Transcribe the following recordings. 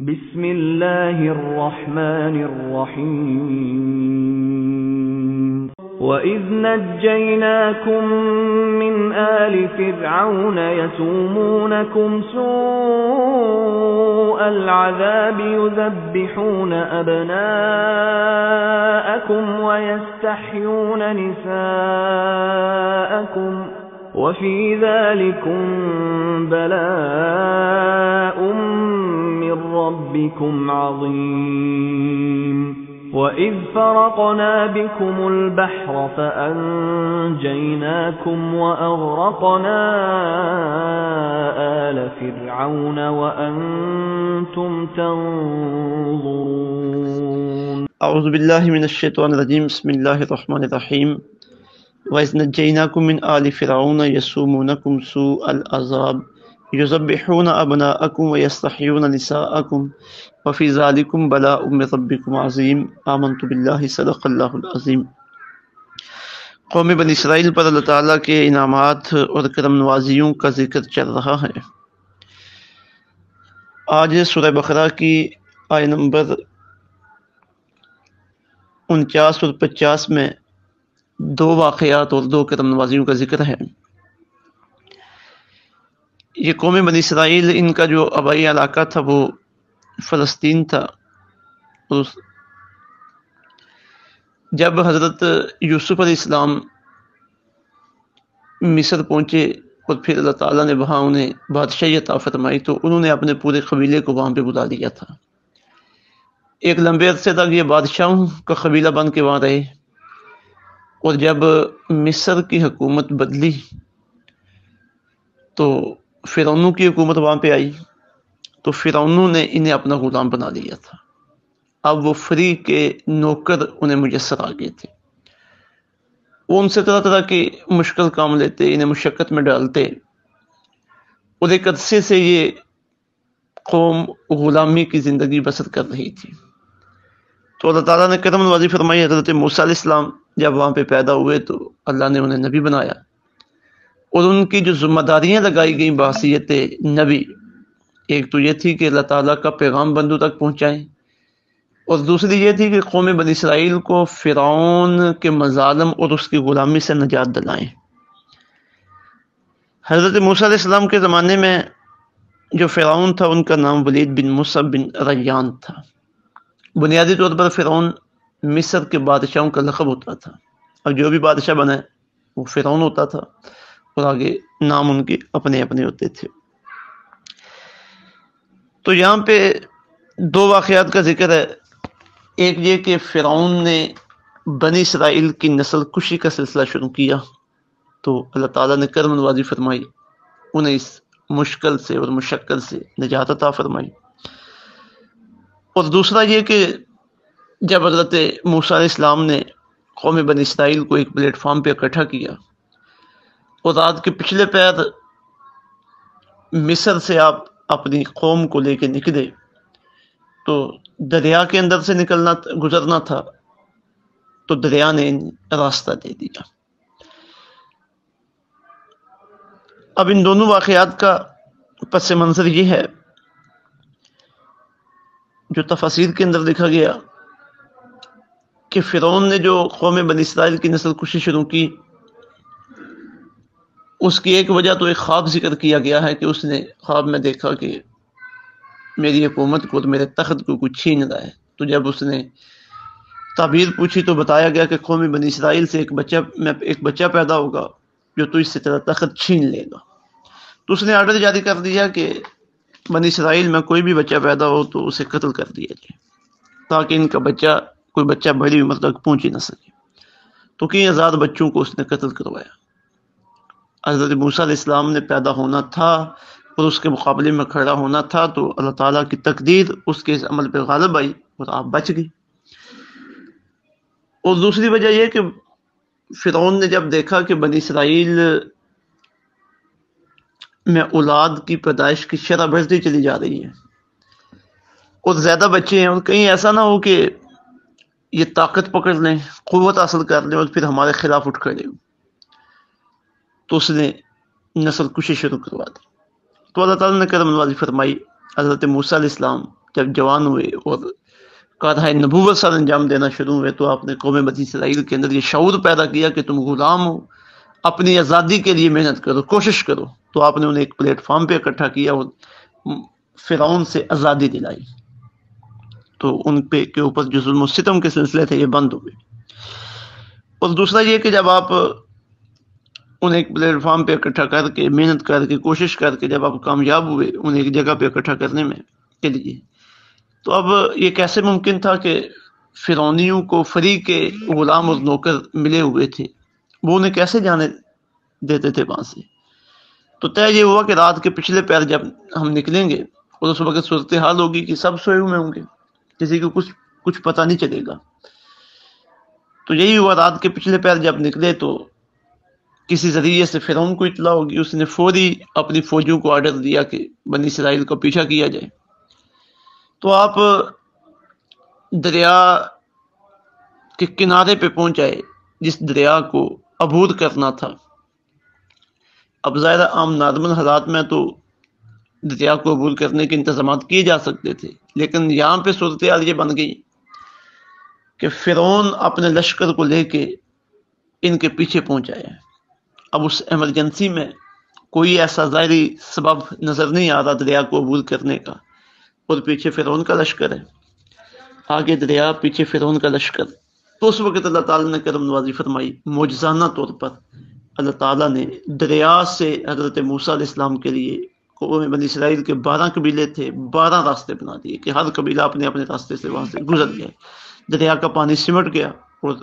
بسم الله الرحمن الرحيم وَإِذْ نَجَّيْنَاكُمْ مِنْ آلِ فِرْعَوْنَ يَسُومُونَكُمْ سُوءَ الْعَذَابِ يُذَبِّحُونَ أَبْنَاءَكُمْ وَيَسْتَحْيُونَ نِسَاءَكُمْ وَفِي ذَلِكُمْ بَلَاءٌ مِّن رَّبِّكُمْ عَظِيمٌ وَإِذْ فَرَقْنَا بِكُمُ الْبَحْرَ فَأَنجَيْنَاكُمْ وَأَغْرَقْنَا آلَ فِرْعَوْنَ وَأَنْتُمْ تَنظُرُونَ اعوذ باللہ من الشیطان الرجیم بسم اللہ الرحمن الرحیم وَإِذْ نَجَّيْنَاكُمْ مِنْ آلِ فِرْعَوْنَ يَسُومُونَكُمْ سُوءَ الْعَذَابِ يُذَبِّحُونَ أَبْنَاءَكُمْ وَيَسْتَحْيُونَ نِسَاءَكُمْ وَفِي ذَلِكُمْ بَلَاءٌ مِّن رَّبِّكُمْ عَظِيمٌ آمنت باللہ صدق اللہ العظیم۔ قوم بنی اسرائیل پر اللہ تعالیٰ کے انعامات اور کرم نوازیوں کا ذکر چل رہا ہے۔ آج سورہ بقرہ کی آیت نمبر 49 اور 50 میں دو واقعات اور دو کرم نوازیوں کا ذکر ہے۔ یہ قوم بنی اسرائیل، ان کا جو آبائی علاقہ تھا وہ فلسطین تھا، اور جب حضرت یوسف علیہ السلام مصر پہنچے اور پھر اللہ تعالیٰ نے وہاں انہیں بادشاہی عطا فرمائی تو انہوں نے اپنے پورے قبیلے کو وہاں پہ بلا لیا تھا۔ ایک لمبے عرصے تک یہ بادشاہوں کا قبیلہ بن کے وہاں رہے، اور جب مصر کی حکومت بدلی تو فرعونوں کی حکومت وہاں پہ آئی، تو فرعونوں نے انہیں اپنا غلام بنا لیا تھا۔ اب وہ فری کے نوکر انہیں میسر آ گئے تھے۔ وہ ان سے طرح طرح کے مشکل کام لیتے، انہیں مشقت میں ڈالتے، اور ایک عرصے سے یہ قوم غلامی کی زندگی بسر کر رہی تھی۔ تو اللہ تعالیٰ نے کرم نوازی فرمائی۔ حضرت موسیٰ علیہ السلام جب وہاں پہ پیدا ہوئے تو اللہ نے انہیں نبی بنایا، اور ان کی جو ذمہ داریاں لگائی گئیں بحیثیت نبی، ایک تو یہ تھی کہ اللہ تعالیٰ کا پیغام بندوں تک پہنچائیں، اور دوسری یہ تھی کہ قوم بنی اسرائیل کو فرعون کے مظالم اور اس کی غلامی سے نجات دلائیں۔ حضرت موسیٰ علیہ السلام کے زمانے میں جو فرعون تھا ان کا نام ولید بن موسیٰ بن ریان تھا۔ بنیادی طور پر فرعون مصر کے بادشاہوں کا لقب ہوتا تھا، اور جو بھی بادشاہ بنا وہ فرعون ہوتا تھا، اور آگے نام ان کے اپنے اپنے ہوتے تھے۔ تو یہاں پہ دو واقعات کا ذکر ہے۔ ایک یہ کہ فرعون نے بنی اسرائیل کی نسل کشی کا سلسلہ شروع کیا، تو اللہ تعالیٰ نے کرم نوازی فرمائی، انہیں اس مشکل سے اور مشقت سے نجات عطا فرمائی۔ اور دوسرا یہ کہ جب حضرت موسیٰ علیہ السلام نے قوم بنی اسرائیل کو ایک پلیٹ فارم پہ اکٹھا کیا، اور رات کے پچھلے پہر مصر سے آپ اپنی قوم کو لے کے نکلے تو دریا کے اندر سے گزرنا تھا، تو دریا نے راستہ دے دیا۔ اب ان دونوں واقعات کا پس منظر یہ ہے جو تفاسیر کے اندر لکھا گیا کہ فرعون نے جو قوم بنی اسرائیل کی نسل کشی شروع کی، اس کی ایک وجہ تو ایک خواب ذکر کیا گیا ہے کہ اس نے خواب میں دیکھا کہ میری حکومت کو اور میرے تخت کو کچھ چھین رہا ہے۔ تو جب اس نے تعبیر پوچھی تو بتایا گیا کہ قوم بنی اسرائیل سے ایک بچہ پیدا ہوگا جو تو اس سے تیرا تخت چھین لے گا۔ تو اس نے آرڈر جاری کر دیا کہ بنی اسرائیل میں کوئی بھی بچہ پیدا ہو تو اسے قتل کر دیا جائے، تاکہ ان کا کوئی بچہ بڑی عمر تک پہنچ ہی نہ سکے۔ تو کئی ہزار بچوں کو اس نے قتل کروایا۔ حضرت موسیٰ علیہ السلام نے پیدا ہونا تھا اور اس کے مقابلے میں کھڑا ہونا تھا، تو اللہ تعالیٰ کی تقدیر اس کے اس عمل پہ غالب آئی اور آپ بچ گئی۔ اور دوسری وجہ یہ کہ فرعون نے جب دیکھا کہ بنی اسرائیل میں اولاد کی پیدائش کی شرح بڑھتی چلی جا رہی ہے اور زیادہ بچے ہیں، اور کہیں ایسا نہ ہو کہ یہ طاقت پکڑ لیں، قوت حاصل کر لیں اور پھر ہمارے خلاف اٹھ کھڑے ہوں، تو اس نے نسل کشی شروع کروا دی۔ تو اللہ تعالیٰ نے کرم نوازی فرمائی، حضرت موسیٰ علیہ السلام جب جوان ہوئے اور کارہائے نبوت سر انجام دینا شروع ہوئے تو آپ نے قوم بنی اسرائیل کے اندر یہ شعور پیدا کیا کہ تم غلام ہو، اپنی آزادی کے لیے محنت کرو، کوشش کرو. تو آپ نے انہیں ایک پلیٹ فارم پہ اکٹھا کیا اور فرعون سے آزادی دلائی. تو ان پہ کے اوپر جو ظلم و ستم کے سلسلے تھے یہ بند ہوئے. اور دوسرا یہ کہ جب آپ انہیں ایک پلیٹ فارم پہ اکٹھا کر کے محنت کر کے کوشش کر کے جب آپ کامیاب ہوئے انہیں ایک جگہ پہ اکٹھا کرنے میں کے لیے، تو اب یہ کیسے ممکن تھا کہ فرعونیوں کو فری کے غلام اور نوکر ملے ہوئے تھے، وہ انہیں کیسے جانے دیتے تھے وہاں سے؟ تو طے یہ ہوا کہ رات کے پچھلے پہر جب ہم نکلیں گے اور اس وقت صورتحال ہوگی کہ سب سوئے ہوئے ہوں گے، کسی کو کچھ پتہ نہیں چلے گا. تو یہی ہوا، رات کے پچھلے پہر جب نکلے تو کسی ذریعے سے فرعون کو اطلاع ہوگی، اس نے فوری اپنی فوجوں کو آرڈر دیا کہ بنی اسرائیل کا پیچھا کیا جائے. تو آپ دریا کے کنارے پہ پہنچ آئے جس دریا کو عبور کرنا تھا. اب ظاہر عام نارمل حالات میں تو دریا کو عبور کرنے کے انتظامات کیے جا سکتے تھے، لیکن یہاں پہ صورتحال یہ بن گئی کہ فرعون اپنے لشکر کو لے کے ان کے پیچھے پہنچ آیا. اب اس ایمرجنسی میں کوئی ایسا ظاہری سبب نظر نہیں آ رہا دریا کو عبور کرنے کا، اور پیچھے فرعون کا لشکر ہے، آگے دریا پیچھے فرعون کا لشکر. تو اس وقت اللہ تعالیٰ نے کرم نوازی فرمائی، معجزانہ طور پر اللہ تعالیٰ نے دریا سے حضرت موسیٰ علیہ السلام کے لیے، قوم بنی اسرائیل کے 12 قبیلے تھے، 12 راستے بنا دیے کہ ہر قبیلہ اپنے اپنے راستے سے وہاں سے گزر گئے. دریا کا پانی سمٹ گیا اور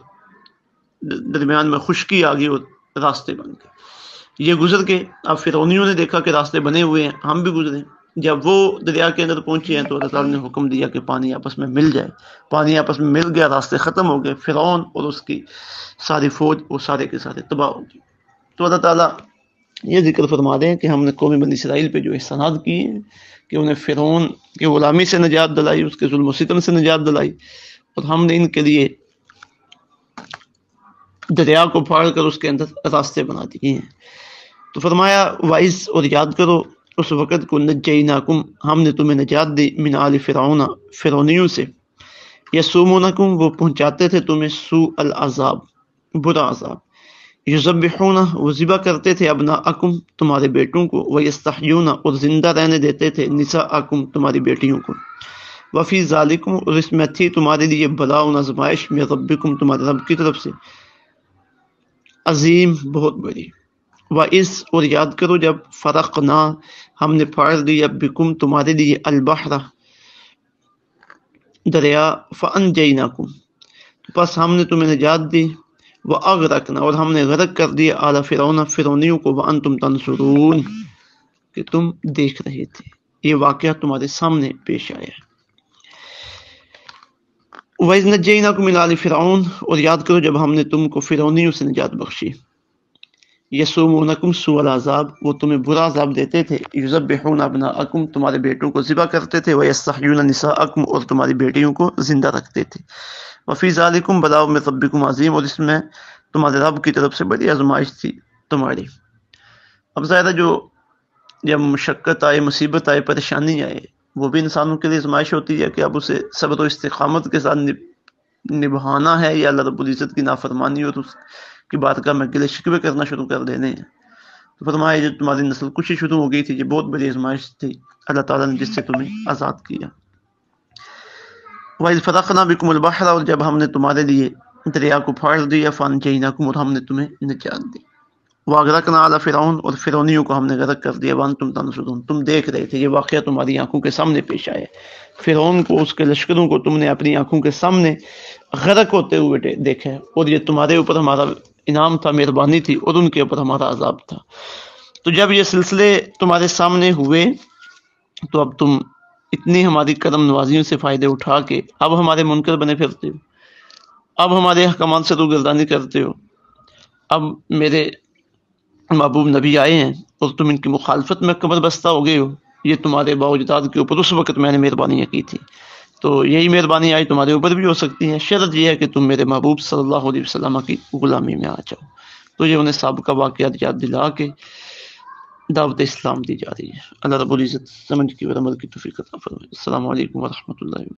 درمیان میں خشکی آ گئی اور راستے بن گئے. یہ گزر کے اب فرعونیوں نے دیکھا کہ راستے بنے ہوئے ہیں، ہم بھی گزریں. جب وہ دریا کے اندر پہنچے ہیں تو اللہ تعالیٰ نے حکم دیا کہ پانی آپس میں مل جائے. پانی آپس میں مل گیا، راستے ختم ہو گئے، فرعون اور اس کی ساری فوج وہ سارے کے سارے تباہ ہو گئے. تو اللہ تعالیٰ یہ ذکر فرما دیں کہ ہم نے قوم بنی اسرائیل پہ جو احسانات کیے ہیں کہ انہیں فرعون کی غلامی سے نجات دلائی، اس کے ظلم و ستم سے نجات دلائی، اور ہم نے ان کے لیے دریا کو پھاڑ کر اس کے اندر راستے بنا دیے ہیں. تو فرمایا وائز اور یاد کرو اس وقت کو نجیناکم، ہم نے تمہیں نجات دی، من آل فرعون، فرعونیوں سے، یسومونکم، وہ پہنچاتے تھے تمہیں سوء العذاب، برا عذاب، یذبحون، وہ ذبح کرتے تھے ابناءکم، تمہارے بیٹوں کو، ویستحیون، اور زندہ رہنے دیتے تھے نساءکم، تمہاری بیٹیوں کو، وفی ذالکم، اور اس میں تھی تمہارے لیے بلاء و آزمائش، من ربکم، تمہارے رب کی طرف سے، عظیم، بہت بڑی. وَإِذْ، اور یاد کرو جب فرقنا، ہم نے پھاڑ دیا، بکم، تمہارے لیے، البحر، دریا، فَأَنْجَيْنَاكُمْ، پس ہم نے تمہیں نجات دی، وَأَغْرَقْنَا، اور ہم نے غرق کر دیا، آل فرعون، فرعونیوں کو، وَأَنْتُمْ تَنْظُرُونَ، کہ تم دیکھ رہے تھے. یہ واقعہ تمہارے سامنے پیش آیا. وَإِذْ نَجَّيْنَاكُمْ مِنْ آلِ فِرْعَوْنَ، اور یاد کرو جب ہم نے تم کو فرعونیوں سے نجات بخشی. یسومونکم سوء العذاب، وہ تمہیں برا عذاب دیتے تھے، یذبحون ابناءکم، تمہارے بیٹوں کو ذبح کرتے تھے، ویستحیون نساءکم، اور تمہاری بیٹیوں کو زندہ رکھتے تھے. وفی ذالکم بلاء من ربکم عظیم، اور اس میں تمہارے رب کی طرف سے بڑی آزمائش تھی تمہاری. اب ظاہر جب مشقت آئے، مصیبت آئے، پریشانی آئے، وہ بھی انسانوں کے لیے آزمائش ہوتی ہے کہ اب اسے صبر و استقامت کے ساتھ نبھانا ہے یا اللہ رب العزت کی نافرمانی اور اس کی بارگاہ میں گلے شکوے کرنا شروع کر دینے ہیں. تو فرمایا جو تمہاری نسل کشی شروع ہو گئی تھی، یہ بہت بڑی آزمائش تھی اللہ تعالیٰ نے جس سے تمہیں آزاد کیا. وَإِذْ فَرَقْنَا بِكُمُ الْبَحْرَ، اور جب ہم نے تمہارے لیے دریا کو پھاڑ دیا، فَأَنْجَيْنَاكُمْ، اور ہم نے تمہیں نجات دی. وَأَغْرَقْنَا عَلَى فِرْعَوْنَ، اور فرعونیوں کو ہم نے غرق کر دیا، وَأَنْتُمْ تَنْظُرُونَ، تم دیکھ رہے تھے. یہ واقعہ تمہاری آنکھوں کے سامنے پیش آیا. فرعون کو، اس کے لشکروں کو تم نے اپنی آنکھوں کے سامنے غرق ہوتے ہوئے دیکھا، اور یہ تمہارے اوپر ہمارا انعام تھا، مہربانی تھی، اور ان کے اوپر ہمارا عذاب تھا. تو جب یہ سلسلے تمہارے سامنے ہوئے تو اب تم اتنی ہماری کرم نوازیوں سے فائدے اٹھا کے اب ہمارے منکر بنے پھرتے ہو، اب ہمارے احکامات سے روگردانی کرتے ہو. اب میرے محبوب نبی آئے ہیں اور تم ان کی مخالفت میں کمر بستہ ہو گئے ہو. یہ تمہارے باوجداد کے اوپر اس وقت میں نے مہربانیاں کی تھی، تو یہی مہربانی آئی تمہارے اوپر بھی ہو سکتی ہے. شرط یہ ہے کہ تم میرے محبوب صلی اللہ علیہ وسلم کی غلامی میں آ جاؤ. تو یہ انہیں سابقہ واقعات یاد دلا کے دعوت اسلام دی جا رہی ہے۔ اللہ رب العزت سمجھ کی اور عمل کی توفیق عطا فرمائے۔ السلام علیکم ورحمۃ اللہ۔